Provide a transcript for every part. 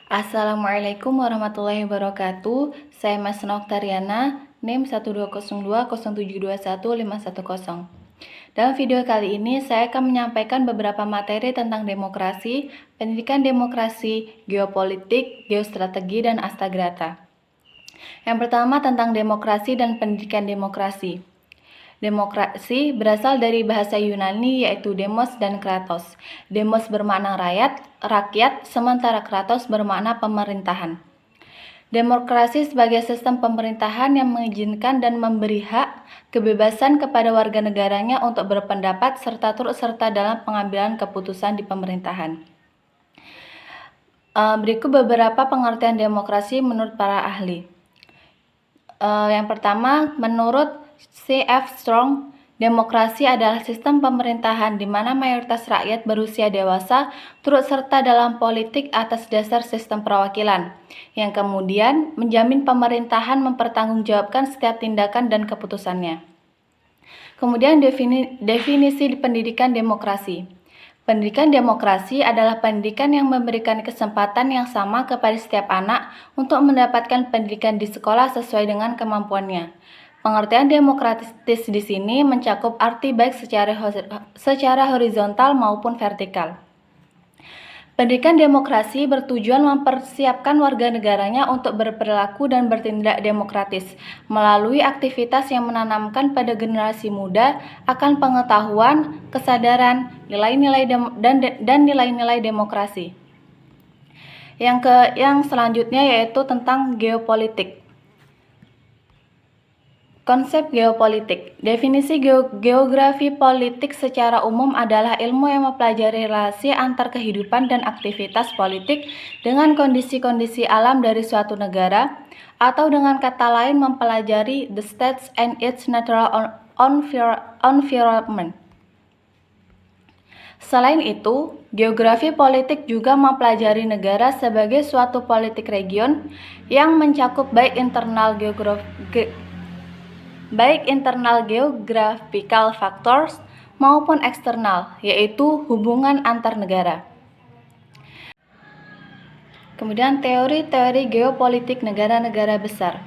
Assalamualaikum warahmatullahi wabarakatuh. Saya Mas Noktariana, NIM 12020721510. Dalam video kali ini, saya akan menyampaikan beberapa materi tentang demokrasi, pendidikan demokrasi, geopolitik, geostrategi, dan astagrata. Yang pertama tentang demokrasi dan pendidikan demokrasi. Demokrasi berasal dari bahasa Yunani yaitu demos dan kratos. Demos bermakna rakyat, sementara kratos bermakna pemerintahan. Demokrasi sebagai sistem pemerintahan yang mengizinkan dan memberi hak kebebasan kepada warga negaranya untuk berpendapat serta turut serta dalam pengambilan keputusan di pemerintahan. Berikut beberapa pengertian demokrasi menurut para ahli. Yang pertama, menurut C.F. Strong, demokrasi adalah sistem pemerintahan di mana mayoritas rakyat berusia dewasa turut serta dalam politik atas dasar sistem perwakilan, yang kemudian menjamin pemerintahan mempertanggungjawabkan setiap tindakan dan keputusannya. Kemudian definisi pendidikan demokrasi. Pendidikan demokrasi adalah pendidikan yang memberikan kesempatan yang sama kepada setiap anak untuk mendapatkan pendidikan di sekolah sesuai dengan kemampuannya. Pengertian demokratis di sini mencakup arti baik secara horizontal maupun vertikal. Pendidikan demokrasi bertujuan mempersiapkan warga negaranya untuk berperilaku dan bertindak demokratis melalui aktivitas yang menanamkan pada generasi muda akan pengetahuan, kesadaran, nilai-nilai dan nilai-nilai demokrasi. Yang selanjutnya yaitu tentang geopolitik. Konsep geopolitik. Definisi geografi politik secara umum adalah ilmu yang mempelajari relasi antar kehidupan dan aktivitas politik dengan kondisi-kondisi alam dari suatu negara, atau dengan kata lain mempelajari the states and its natural environment. Selain itu, geografi politik juga mempelajari negara sebagai suatu politik region yang mencakup baik internal geographical factors maupun eksternal, yaitu hubungan antar negara. Kemudian teori-teori geopolitik negara-negara besar.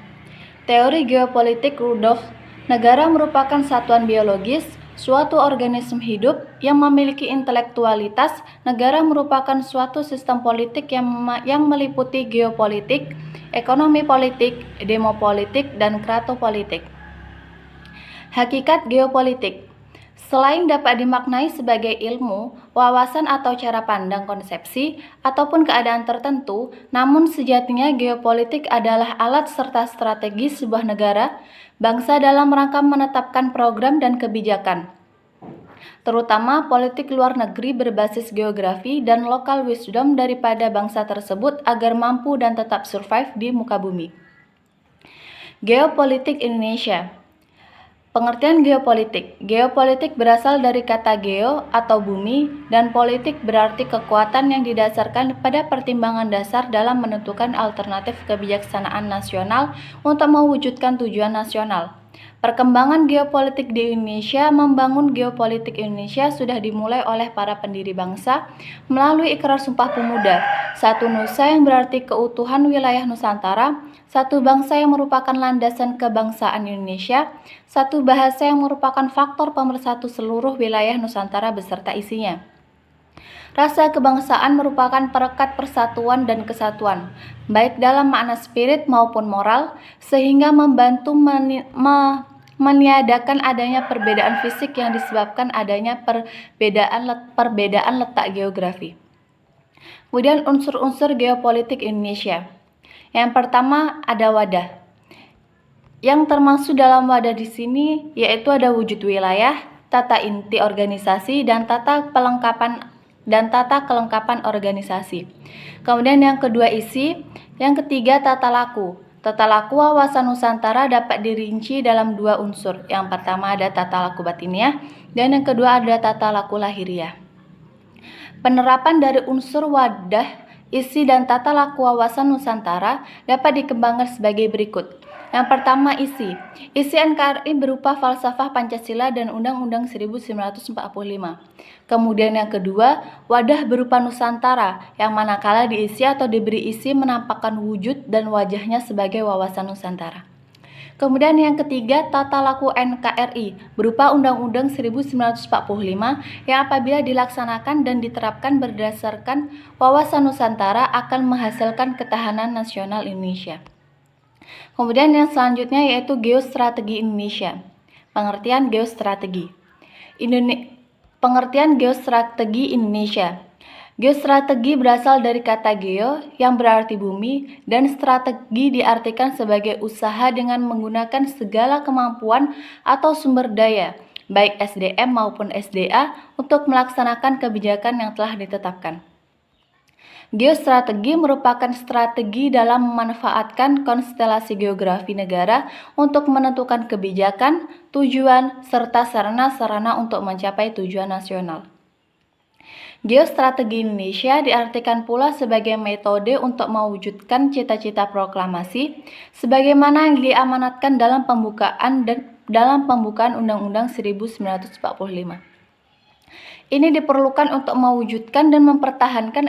Teori geopolitik Rudolf, negara merupakan satuan biologis, suatu organisme hidup yang memiliki intelektualitas. Negara merupakan suatu sistem politik yang meliputi geopolitik, ekonomi politik, demopolitik, dan kratopolitik. Hakikat geopolitik. Selain dapat dimaknai sebagai ilmu, wawasan atau cara pandang konsepsi, ataupun keadaan tertentu, namun sejatinya geopolitik adalah alat serta strategi sebuah negara, bangsa dalam rangka menetapkan program dan kebijakan, terutama politik luar negeri berbasis geografi dan lokal wisdom daripada bangsa tersebut agar mampu dan tetap survive di muka bumi. Geopolitik Indonesia. Pengertian geopolitik. Geopolitik berasal dari kata geo atau bumi dan politik berarti kekuatan yang didasarkan pada pertimbangan dasar dalam menentukan alternatif kebijaksanaan nasional untuk mewujudkan tujuan nasional. Perkembangan geopolitik di Indonesia. Membangun geopolitik Indonesia sudah dimulai oleh para pendiri bangsa melalui Ikrar Sumpah Pemuda, satu nusa yang berarti keutuhan wilayah Nusantara, satu bangsa yang merupakan landasan kebangsaan Indonesia, satu bahasa yang merupakan faktor pemersatu seluruh wilayah Nusantara beserta isinya. Rasa kebangsaan merupakan perekat persatuan dan kesatuan, baik dalam makna spirit maupun moral, sehingga membantu meniadakan adanya perbedaan fisik yang disebabkan adanya perbedaan letak geografi. Kemudian unsur-unsur geopolitik Indonesia. Yang pertama ada wadah. Yang termasuk dalam wadah di sini yaitu ada wujud wilayah, tata inti organisasi, dan tata kelengkapan organisasi. Kemudian yang kedua isi, yang ketiga tata laku. Tata laku wawasan Nusantara dapat dirinci dalam dua unsur. Yang pertama ada tata laku batiniah dan yang kedua ada tata laku lahiriah. Penerapan dari unsur wadah, isi, dan tata laku wawasan Nusantara dapat dikembangkan sebagai berikut. Yang pertama, isi. Isi NKRI berupa falsafah Pancasila dan Undang-Undang 1945. Kemudian yang kedua, wadah berupa Nusantara, yang manakala diisi atau diberi isi menampakkan wujud dan wajahnya sebagai wawasan Nusantara. Kemudian yang ketiga, tata laku NKRI berupa Undang-Undang 1945 yang apabila dilaksanakan dan diterapkan berdasarkan wawasan Nusantara akan menghasilkan ketahanan nasional Indonesia. Kemudian yang selanjutnya yaitu geostrategi Indonesia. Pengertian geostrategi. Pengertian geostrategi Indonesia. Geostrategi berasal dari kata geo yang berarti bumi dan strategi diartikan sebagai usaha dengan menggunakan segala kemampuan atau sumber daya, baik SDM maupun SDA, untuk melaksanakan kebijakan yang telah ditetapkan. Geostrategi merupakan strategi dalam memanfaatkan konstelasi geografi negara untuk menentukan kebijakan, tujuan, serta sarana-sarana untuk mencapai tujuan nasional. Geostrategi Indonesia diartikan pula sebagai metode untuk mewujudkan cita-cita proklamasi sebagaimana yang diamanatkan dalam pembukaan Undang-Undang 1945. Ini diperlukan untuk mewujudkan dan mempertahankan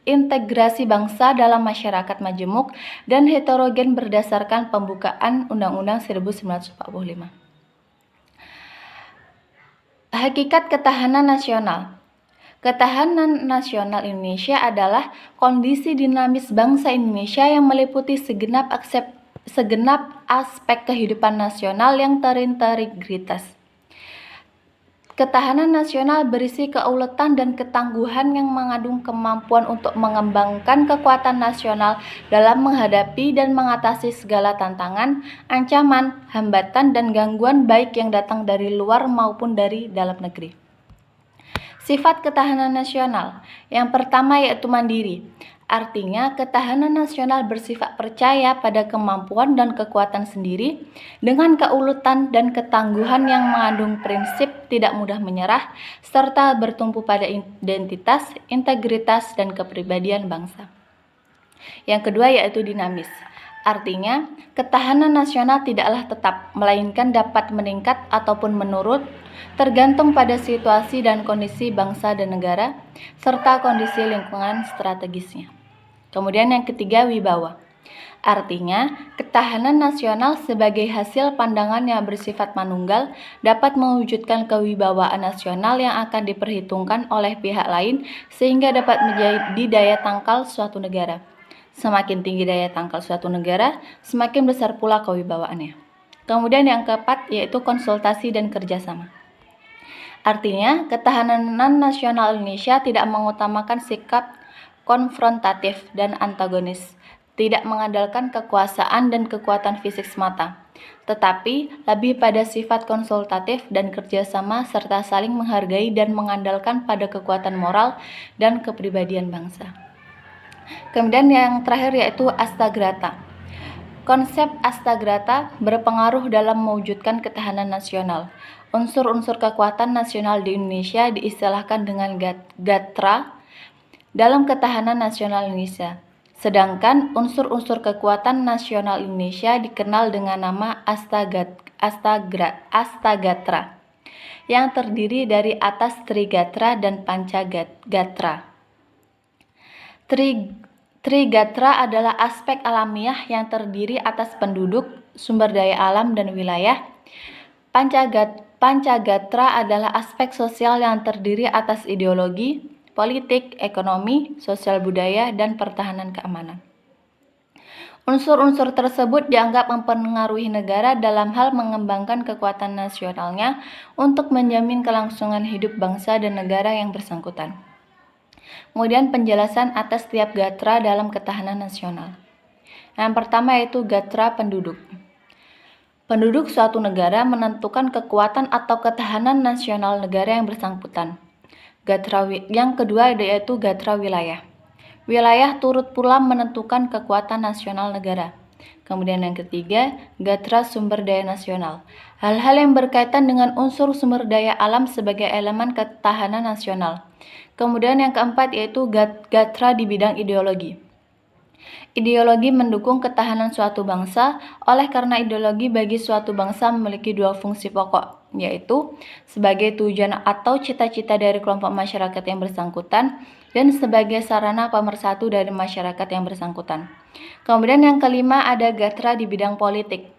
integrasi bangsa dalam masyarakat majemuk dan heterogen berdasarkan pembukaan Undang-Undang 1945. Hakikat ketahanan nasional. Ketahanan nasional Indonesia adalah kondisi dinamis bangsa Indonesia yang meliputi segenap aspek kehidupan nasional yang terintegritas. Ketahanan nasional berisi keuletan dan ketangguhan yang mengandung kemampuan untuk mengembangkan kekuatan nasional dalam menghadapi dan mengatasi segala tantangan, ancaman, hambatan, dan gangguan baik yang datang dari luar maupun dari dalam negeri. Sifat ketahanan nasional. Yang pertama yaitu mandiri. Artinya, ketahanan nasional bersifat percaya pada kemampuan dan kekuatan sendiri dengan keuletan dan ketangguhan yang mengandung prinsip tidak mudah menyerah serta bertumpu pada identitas, integritas, dan kepribadian bangsa. Yang kedua yaitu dinamis. Artinya, ketahanan nasional tidaklah tetap, melainkan dapat meningkat ataupun menurun tergantung pada situasi dan kondisi bangsa dan negara serta kondisi lingkungan strategisnya. Kemudian yang ketiga, wibawa. Artinya, ketahanan nasional sebagai hasil pandangan yang bersifat manunggal dapat mewujudkan kewibawaan nasional yang akan diperhitungkan oleh pihak lain sehingga dapat menjadi daya tangkal suatu negara. Semakin tinggi daya tangkal suatu negara, semakin besar pula kewibawaannya. Kemudian yang keempat yaitu konsultasi dan kerjasama. Artinya, ketahanan nasional Indonesia tidak mengutamakan sikap konfrontatif dan antagonis, tidak mengandalkan kekuasaan dan kekuatan fisik semata, tetapi lebih pada sifat konsultatif dan kerjasama serta saling menghargai dan mengandalkan pada kekuatan moral dan kepribadian bangsa. Kemudian yang terakhir yaitu astagrata. Konsep astagrata berpengaruh dalam mewujudkan ketahanan nasional. Unsur-unsur kekuatan nasional di Indonesia diistilahkan dengan gatra dalam ketahanan nasional Indonesia. Sedangkan unsur-unsur kekuatan nasional Indonesia dikenal dengan nama Astagatra yang terdiri dari atas Trigatra dan Pancagatra. Trigatra adalah aspek alamiah yang terdiri atas penduduk, sumber daya alam, dan wilayah. Pancagatra adalah aspek sosial yang terdiri atas ideologi, politik, ekonomi, sosial budaya, dan pertahanan keamanan. Unsur-unsur tersebut dianggap mempengaruhi negara dalam hal mengembangkan kekuatan nasionalnya untuk menjamin kelangsungan hidup bangsa dan negara yang bersangkutan. Kemudian penjelasan atas tiap gatra dalam ketahanan nasional. Yang pertama yaitu gatra penduduk. Penduduk suatu negara menentukan kekuatan atau ketahanan nasional negara yang bersangkutan. Yang kedua yaitu gatra wilayah. Wilayah turut pula menentukan kekuatan nasional negara. Kemudian yang ketiga, gatra sumber daya nasional. Hal-hal yang berkaitan dengan unsur sumber daya alam sebagai elemen ketahanan nasional. Kemudian yang keempat yaitu gatra di bidang ideologi. Ideologi mendukung ketahanan suatu bangsa, oleh karena ideologi bagi suatu bangsa memiliki dua fungsi pokok, yaitu sebagai tujuan atau cita-cita dari kelompok masyarakat yang bersangkutan, dan sebagai sarana pemersatu dari masyarakat yang bersangkutan. Kemudian yang kelima ada gatra di bidang politik.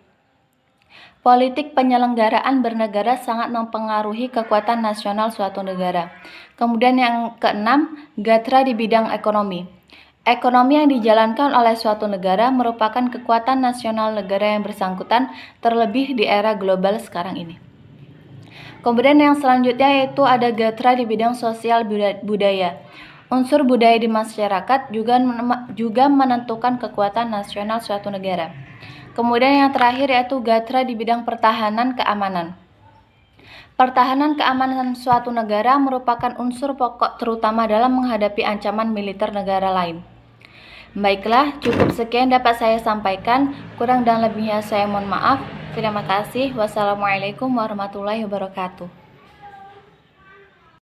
Politik penyelenggaraan bernegara sangat mempengaruhi kekuatan nasional suatu negara. Kemudian yang keenam, gatra di bidang ekonomi. Ekonomi yang dijalankan oleh suatu negara merupakan kekuatan nasional negara yang bersangkutan, terlebih di era global sekarang ini. Kemudian yang selanjutnya yaitu ada gatra di bidang sosial budaya. Unsur budaya di masyarakat juga menentukan kekuatan nasional suatu negara. Kemudian yang terakhir yaitu gatra di bidang pertahanan keamanan. Pertahanan keamanan suatu negara merupakan unsur pokok terutama dalam menghadapi ancaman militer negara lain. Baiklah, cukup sekian dapat saya sampaikan. Kurang dan lebihnya saya mohon maaf. Terima kasih. Wassalamualaikum warahmatullahi wabarakatuh.